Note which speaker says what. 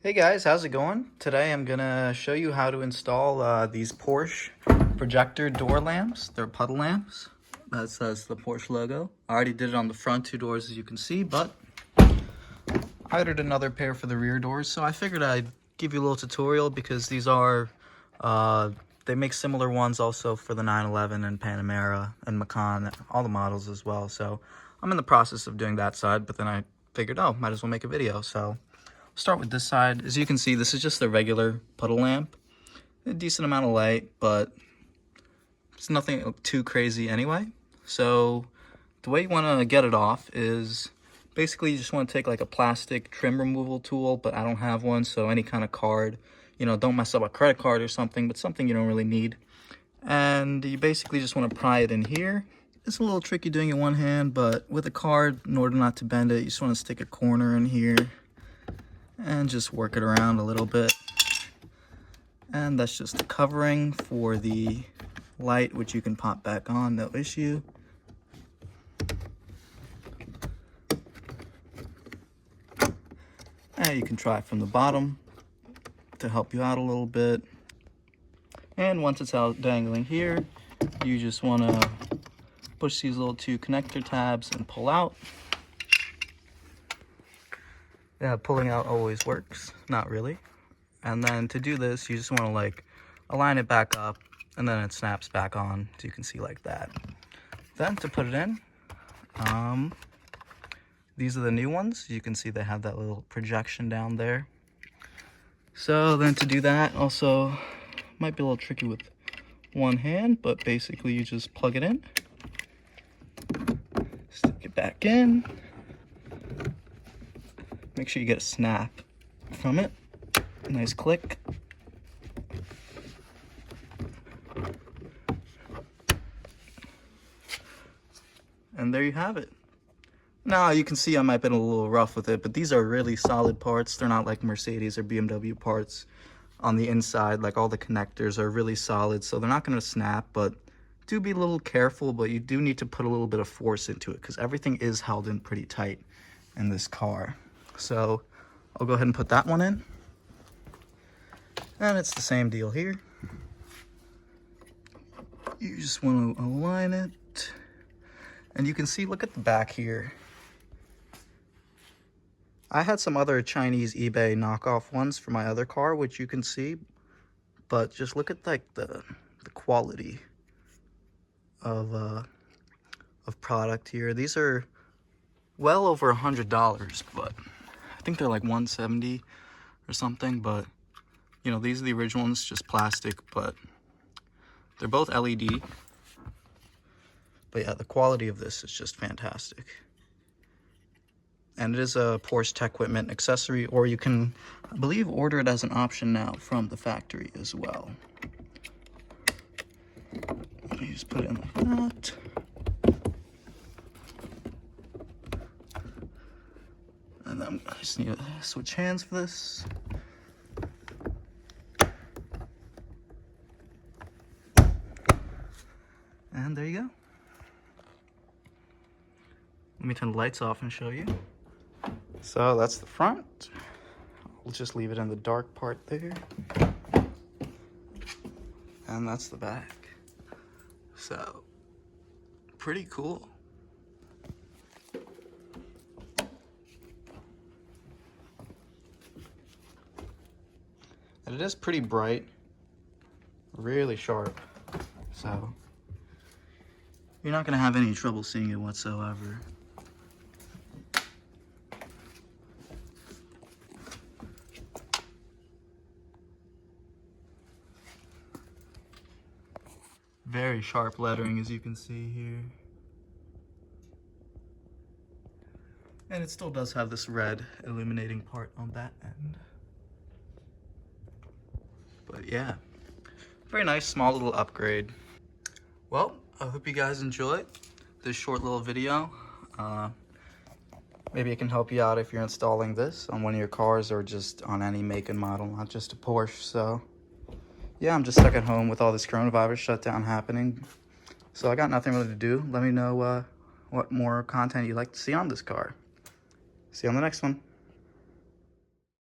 Speaker 1: Hey guys, how's it going? Today I'm gonna show you how to install these Porsche projector door lamps. They're puddle lamps. That says the Porsche logo. I already did it on the front two doors, as you can see, but I ordered another pair for the rear doors, so I figured I'd give you a little tutorial because these are, they make similar ones also for the 911 and Panamera and Macan, all the models as well. So I'm in the process of doing that side, but then I figured, oh, might as well make a video. So start with this side. As you can see, this is just a regular puddle lamp. A decent amount of light, but it's nothing too crazy anyway. So the way you want to get it off is basically you just want to take like a plastic trim removal tool, but I don't have one, so any kind of card. You know, don't mess up a credit card or something, but something you don't really need. And you basically just want to pry it in here. It's a little tricky doing it one hand, but with a card, in order not to bend it, you just want to stick a corner in here and just work it around a little bit. And that's just the covering for the light, which you can pop back on, no issue. And you can try it from the bottom to help you out a little bit. And once it's out dangling here, you just want to push these little two connector tabs and pull out. Yeah, pulling out always works. Not really. And then to do this, you just want to like align it back up, and then it snaps back on, so you can see like that. Then to put it in, these are the new ones. You can see they have that little projection down there. So then to do that, also might be a little tricky with one hand, but basically you just plug it in, stick it back in. Make sure you get a snap from it. Nice click. And there you have it. Now you can see I might have been a little rough with it, but these are really solid parts. They're not like Mercedes or BMW parts on the inside. Like all the connectors are really solid, so they're not going to snap, but do be a little careful, but you do need to put a little bit of force into it because everything is held in pretty tight in this car. So I'll go ahead and put that one in. And it's the same deal here. You just want to align it. And you can see, look at the back here. I had some other Chinese eBay knockoff ones for my other car, which you can see. But just look at like the quality of product here. These are well over $100, but I think they're like $170 or something. But you know, these are the original ones, just plastic, but they're both LED. But yeah, the quality of this is just fantastic. And it is a Porsche Tech Equipment accessory, or you can, I believe, order it as an option now from the factory as well. Let me just put it in like that. And then I just need to switch hands for this. And there you go. Let me turn the lights off and show you. So that's the front. We'll just leave it in the dark part there. And that's the back. So, pretty cool. And it is pretty bright, really sharp. So, you're not gonna have any trouble seeing it whatsoever. Very sharp lettering, as you can see here. And it still does have this red illuminating part on that end. But yeah, very nice, small little upgrade. Well, I hope you guys enjoyed this short little video. Maybe it can help you out if you're installing this on one of your cars or just on any make and model, not just a Porsche. So yeah, I'm just stuck at home with all this coronavirus shutdown happening. So I got nothing really to do. Let me know what more content you'd like to see on this car. See you on the next one.